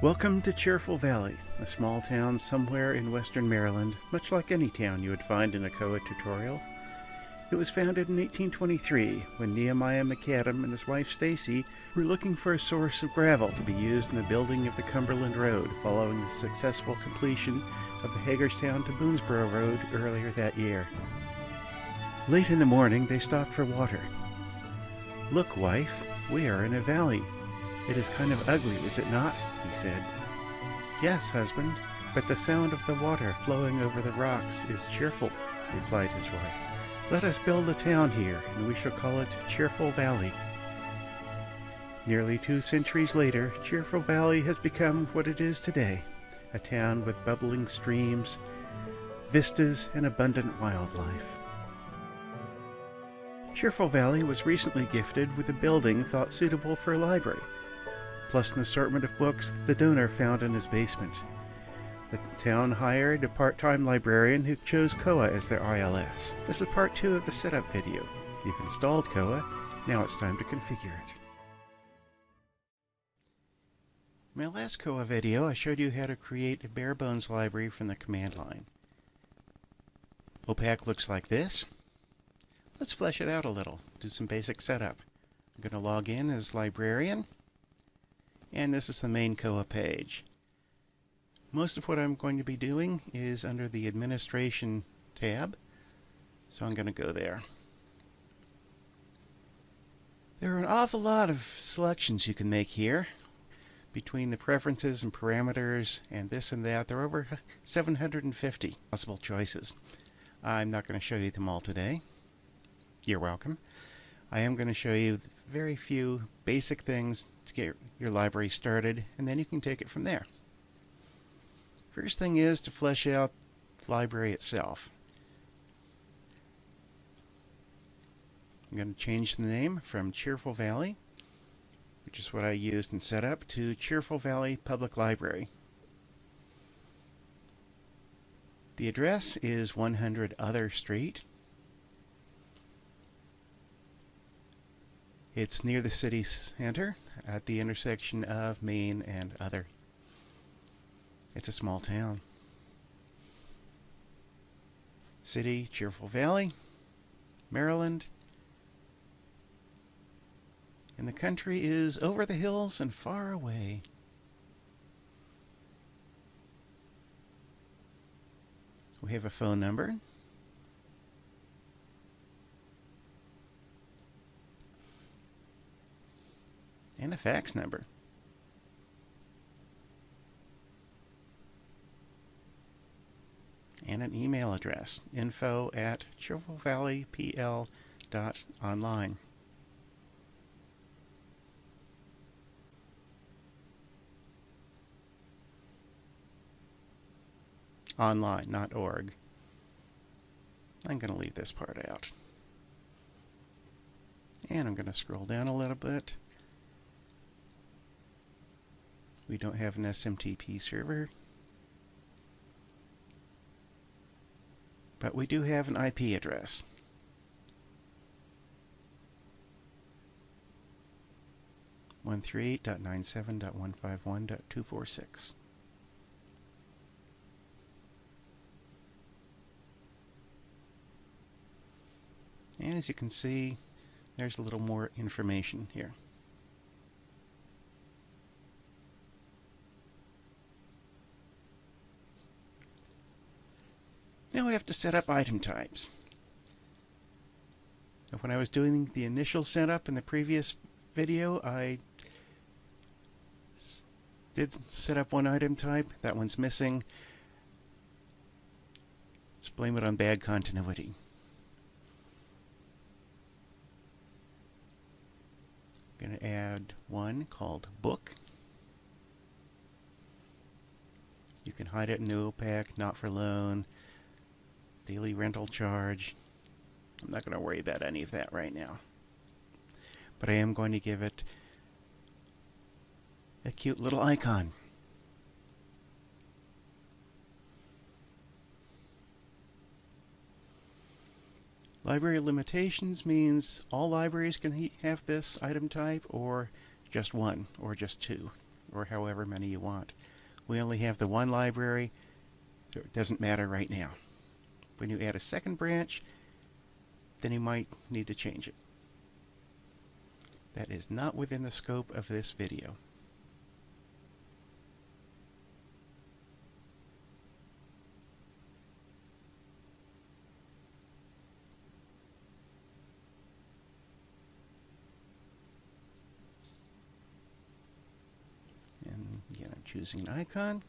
Welcome to Cheerful Valley, a small town somewhere in western Maryland, much like any town you would find in a Koha tutorial. It was founded in 1823 when Nehemiah McAdam and his wife Stacy were looking for a source of gravel to be used in the building of the Cumberland Road following the successful completion of the Hagerstown to Boonesboro Road earlier that year. Late in the morning, they stopped for water. "Look, wife, we are in a valley. It is kind of ugly, is it not?" he said. "Yes, husband, but the sound of the water flowing over the rocks is cheerful," replied his wife. "Let us build a town here, and we shall call it Cheerful Valley." Nearly 2 centuries later, Cheerful Valley has become what it is today, a town with bubbling streams, vistas, and abundant wildlife. Cheerful Valley was recently gifted with a building thought suitable for a library, plus an assortment of books the donor found in his basement. The town hired a part-time librarian who chose Koha as their ILS. This is part 2 of the setup video. You've installed Koha, now it's time to configure it. In my last Koha video, I showed you how to create a bare-bones library from the command line. OPAC looks like this. Let's flesh it out a little, do some basic setup. I'm going to log in as librarian. And this is the main Koha page. Most of what I'm going to be doing is under the Administration tab, so I'm going to go there. There are an awful lot of selections you can make here. Between the preferences and parameters and this and that, there are over 750 possible choices. I'm not going to show you them all today. You're welcome. I am going to show you very few basic things to get your library started, and then you can take it from there. First thing is to flesh out the library itself. I'm going to change the name from Cheerful Valley, which is what I used in setup, to Cheerful Valley Public Library. The address is 100 Other Street. It's near the city center at the intersection of Main and Other. It's a small town. City, Cheerful Valley, Maryland. And the country is over the hills and far away. We have a phone number. And a fax number. And an email address, info@cheerfulvalleypl.online. Online, not org. I'm going to leave this part out. And I'm going to scroll down a little bit. We don't have an SMTP server, but we do have an IP address. (138.97.151.246). And as you can see, there's a little more information here. Now we have to set up item types. Now when I was doing the initial setup in the previous video, I did set up one item type. That one's missing. Just blame it on bad continuity. I'm going to add one called Book. You can hide it in the OPAC, not for loan, daily rental charge. I'm not going to worry about any of that right now. But I am going to give it a cute little icon. Library limitations means all libraries can have this item type, or just one, or just two, or however many you want. We only have the one library, so it doesn't matter right now. When you add a second branch, then you might need to change it. That is not within the scope of this video. And again, I'm choosing an icon.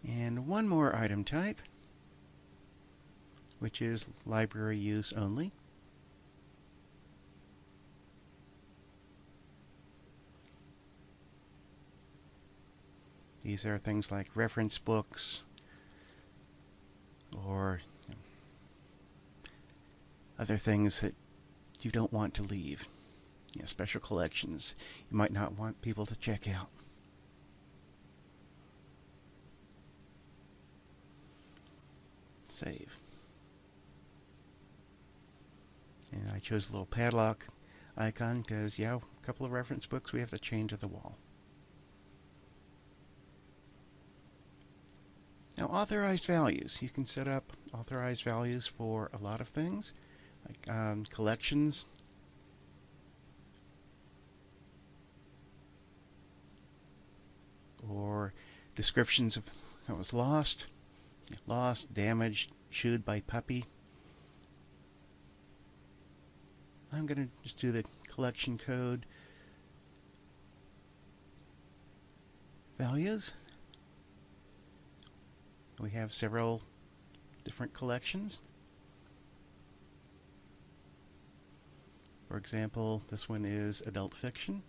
And one more item type, which is library use only. These are things like reference books or other things that you don't want to leave. Special collections you might not want people to check out. Save. And I chose the little padlock icon because, yeah, a couple of reference books we have to chain to the wall. Now, authorized values. You can set up authorized values for a lot of things, like collections, or descriptions of how it was lost, damaged, chewed by puppy. I'm going to just do the collection code values. We have several different collections. For example, this one is adult fiction.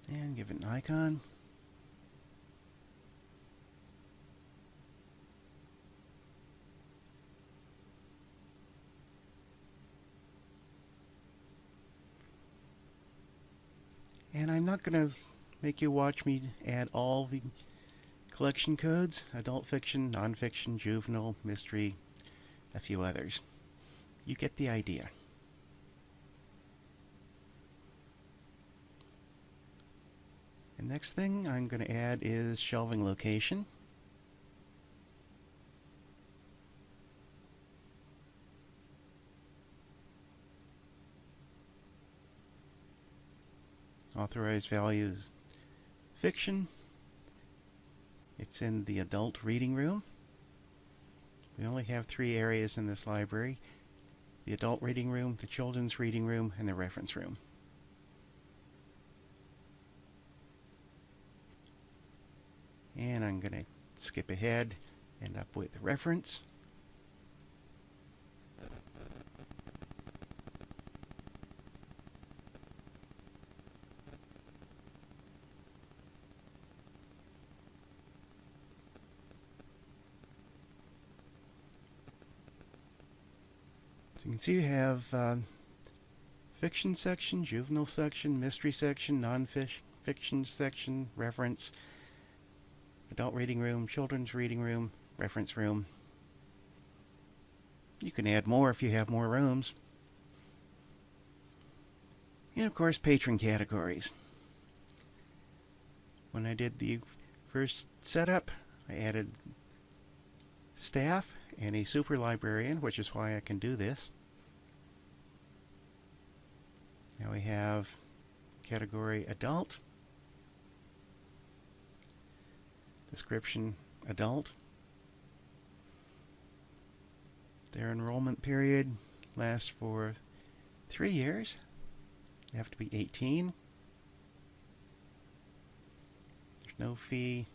And give it an icon. And I'm not going to make you watch me add all the collection codes: adult fiction, nonfiction, juvenile, mystery, a few others. You get the idea. The next thing I'm going to add is shelving location. Authorized values fiction. It's in the adult reading room. We only have 3 areas in this library: the adult reading room, the children's reading room, and the reference room. And I'm going to skip ahead, end up with reference. So you can see you have fiction section, juvenile section, mystery section, non-fiction section, reference, adult reading room, children's reading room, reference room. You can add more if you have more rooms. And of course, patron categories. When I did the first setup, I added staff and a super librarian, which is why I can do this. Now we have category adult, description adult. Their enrollment period lasts for 3 years. You have to be 18. There's no fee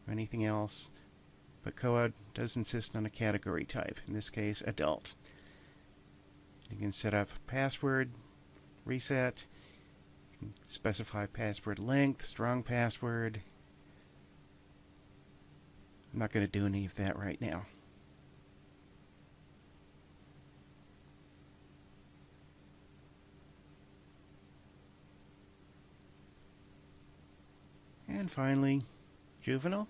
or anything else, but Koha does insist on a category type, in this case adult. You can set up password, reset, you can specify password length, strong password, I'm not going to do any of that right now. And finally, juvenile,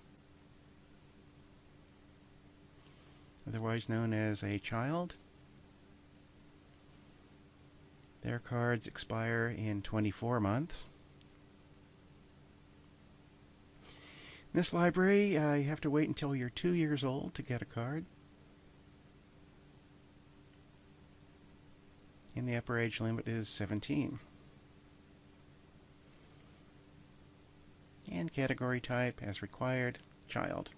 otherwise known as a child. Their cards expire in 24 months. In this library, you have to wait until you're 2 years old to get a card. And the upper age limit is 17. And category type, as required, child.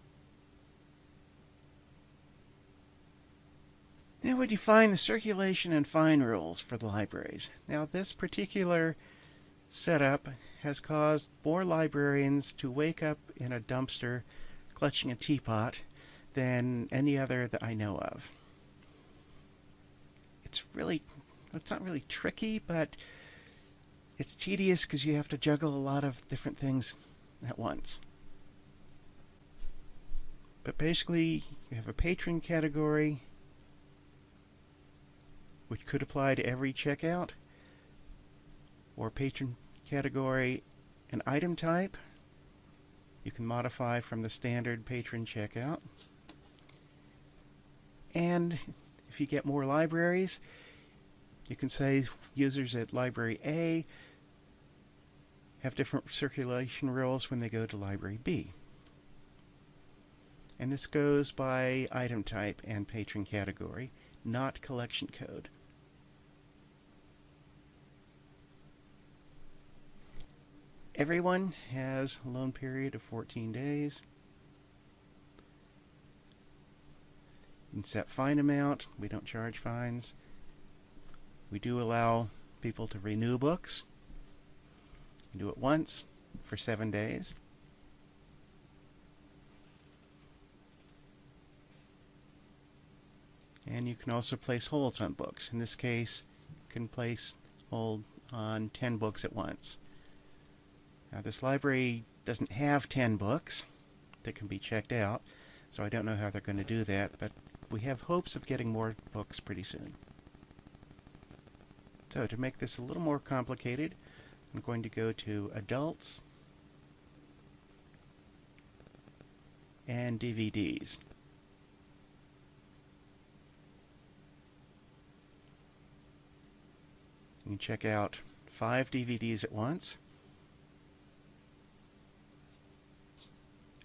Now we define the circulation and fine rules for the libraries. Now this particular setup has caused more librarians to wake up in a dumpster clutching a teapot than any other that I know of. It's not really tricky, but it's tedious because you have to juggle a lot of different things at once. But basically, you have a patron category, which could apply to every checkout, or patron category and item type. You can modify from the standard patron checkout. And if you get more libraries, you can say users at library A have different circulation rules when they go to library B. And this goes by item type and patron category, not collection code. Everyone has a loan period of 14 days. You can set fine amount. We don't charge fines. We do allow people to renew books. You do it once for 7 days. And you can also place holds on books. In this case, you can place hold on 10 books at once. Now this library doesn't have 10 books that can be checked out, so I don't know how they're going to do that, but we have hopes of getting more books pretty soon. So to make this a little more complicated, I'm going to go to adults and DVDs. You can check out 5 DVDs at once.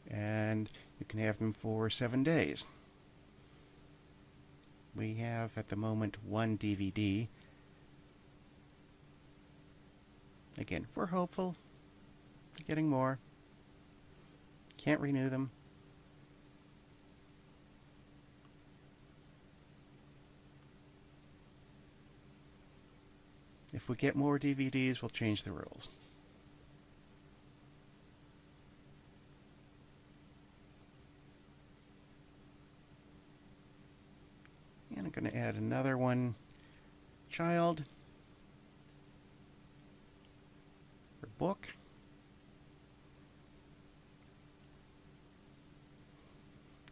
And you can have them for 7 days. We have at the moment 1 DVD. Again, we're hopeful. Getting more. Can't renew them. If we get more DVDs, we'll change the rules. And I'm going to add another one, child, for book.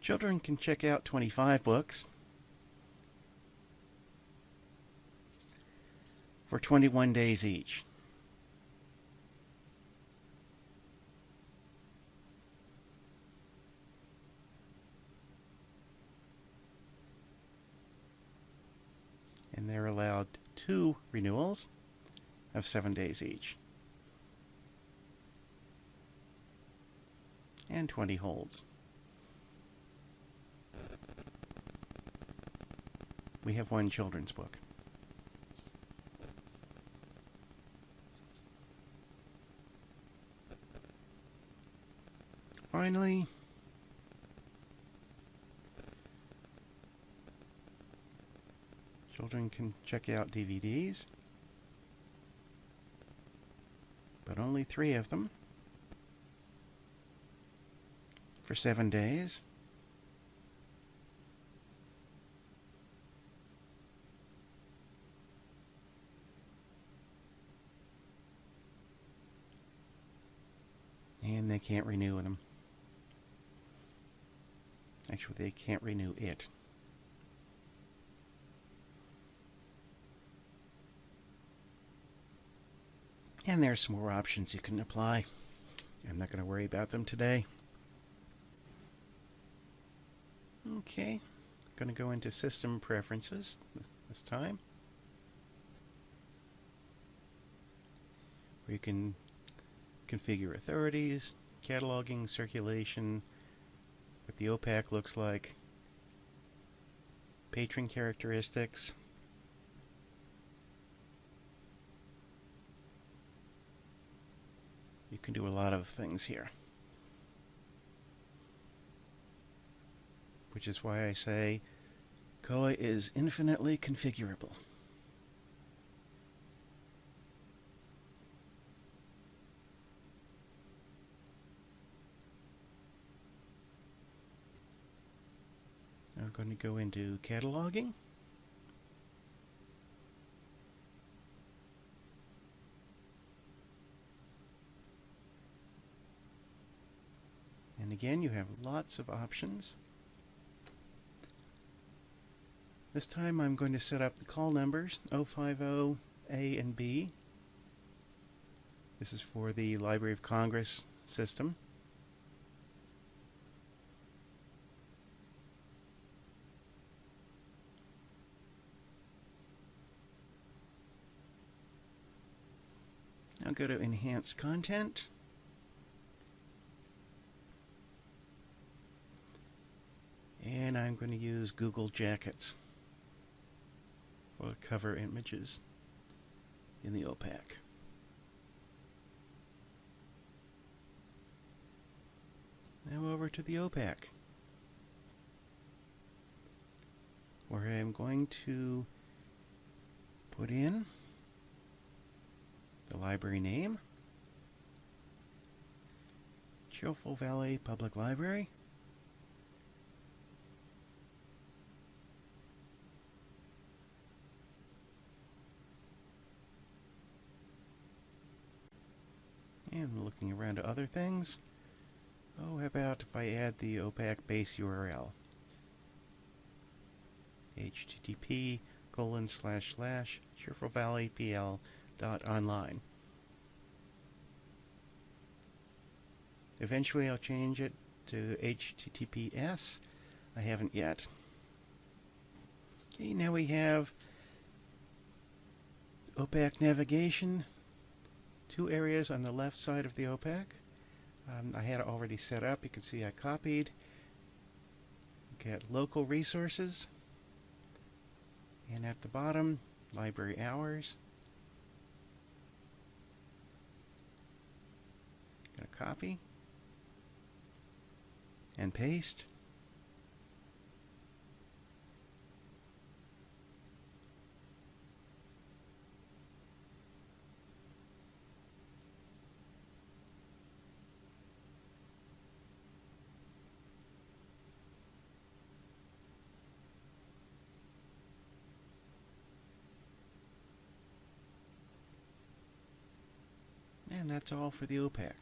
Children can check out 25 books for 21 days each. And they're allowed 2 renewals of 7 days each. And 20 holds. We have 1 children's book. Finally, children can check out DVDs, but only 3 of them for 7 days. And they can't renew them. Actually, they can't renew it. And there's some more options you can apply. I'm not going to worry about them today. Okay, going to go into System Preferences this time, where you can configure authorities, cataloging, circulation, what the OPAC looks like, patron characteristics, you can do a lot of things here, which is why I say Koha is infinitely configurable. I'm going to go into cataloging. And again, you have lots of options. This time I'm going to set up the call numbers 050 A and B. This is for the Library of Congress system. Now go to Enhance Content. And I'm going to use Google Jackets for cover images in the OPAC. Now over to the OPAC, where I'm going to put in the library name, Cheerful Valley Public Library, and looking around to other things. Oh, how about if I add the OPAC base URL? http://cheerfulvalleypl.online. Eventually I'll change it to HTTPS. I haven't yet. Okay, now we have OPAC navigation. Two areas on the left side of the OPAC. I had it already set up. You can see I copied. Get local resources. And at the bottom, library hours. Gonna copy and paste. And that's all for the OPAC.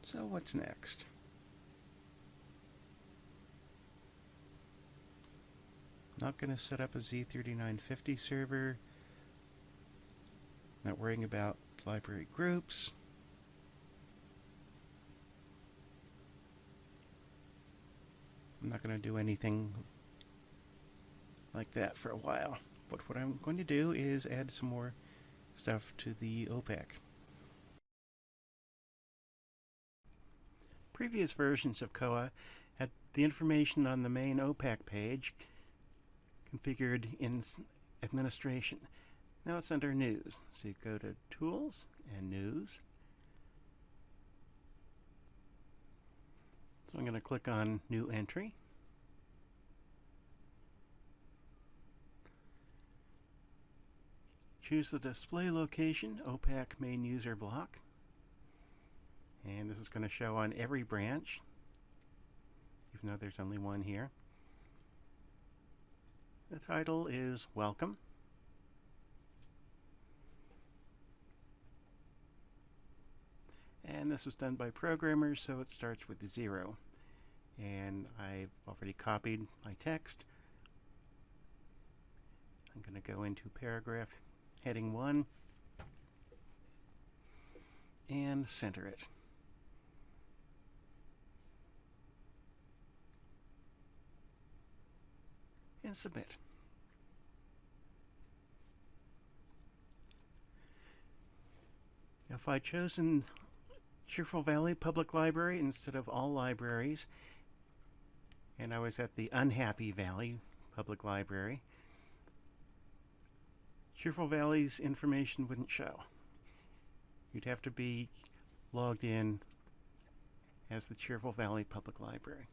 So what's next? Not going to set up a Z3950 server. Not worrying about library groups. I'm not going to do anything like that for a while. But what I'm going to do is add some more stuff to the OPAC. Previous versions of Koha had the information on the main OPAC page configured in administration. Now it's under News. So you go to Tools and News. So I'm going to click on New Entry. Choose the display location, OPAC main user block. And this is going to show on every branch, even though there's only one here. The title is Welcome. this was done by programmers, so it starts with 0. And I've already copied my text. I'm going to go into paragraph heading 1 and center it. And submit. Now, if I'd chosen Cheerful Valley Public Library instead of all libraries, and I was at the Unhappy Valley Public Library, Cheerful Valley's information wouldn't show. You'd have to be logged in as the Cheerful Valley Public Library.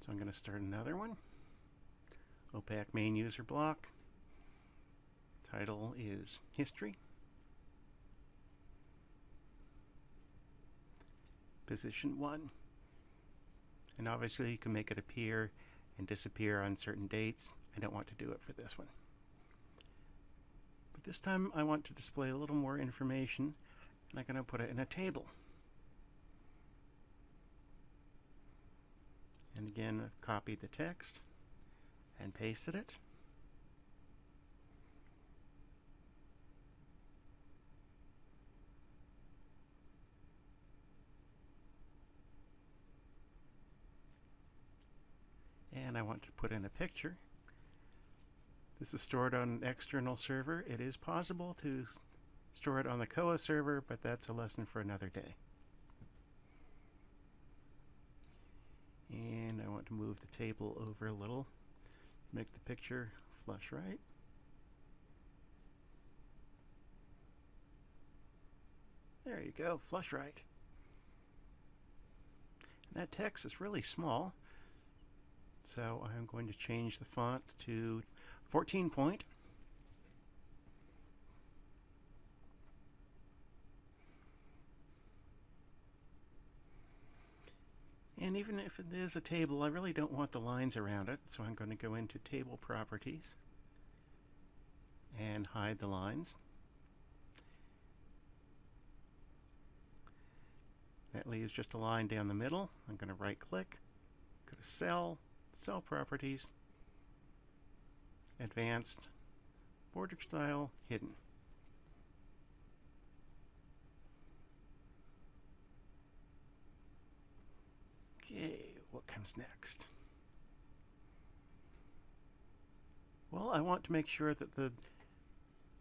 So I'm going to start another one. Opaque main user block. Title is History. Position 1. And obviously you can make it appear and disappear on certain dates. I don't want to do it for this one. But this time I want to display a little more information, and I'm going to put it in a table. And again, I've copied the text and pasted it. And I want to put in a picture. This is stored on an external server. It is possible to store it on the koha server, but that's a lesson for another day. And I want to move the table over a little, make the picture flush right. There you go, flush right. And that text is really small, so I'm going to change the font to 14 point. And even if it is a table, I really don't want the lines around it, so I'm going to go into Table Properties and hide the lines. That leaves just a line down the middle. I'm going to right-click, go to Cell, Cell Properties, Advanced, Border Style, Hidden. Okay, what comes next? Well, I want to make sure that the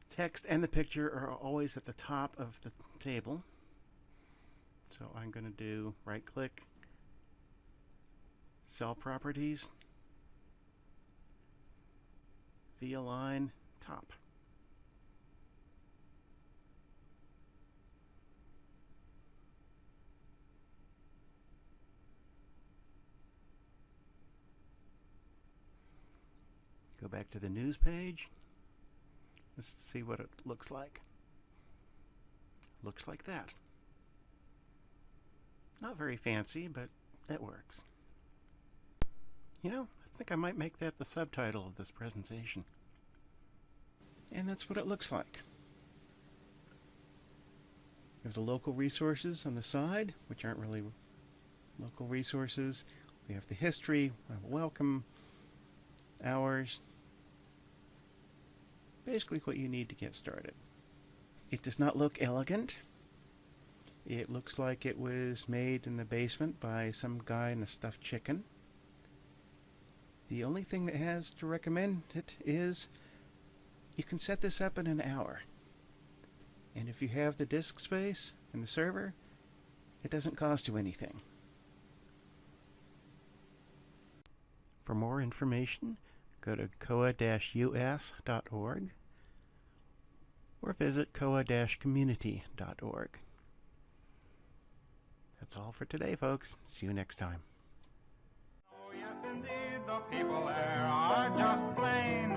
text and the picture are always at the top of the table. So I'm going to do right-click, Cell Properties, V-Align, Top. Go back to the news page. Let's see what it looks like. Looks like that. Not very fancy, but that works. You know, I think I might make that the subtitle of this presentation. And that's what it looks like. We have the local resources on the side, which aren't really local resources. We have the history, we have welcome, hours. Basically what you need to get started. It does not look elegant. It looks like it was made in the basement by some guy in a stuffed chicken. The only thing that has to recommend it is you can set this up in an hour. And if you have the disk space and the server, it doesn't cost you anything. For more information, go to koha-US.org or visit koha-community.org. That's all for today, folks. See you next time. Oh, yes, indeed, the people there are just plain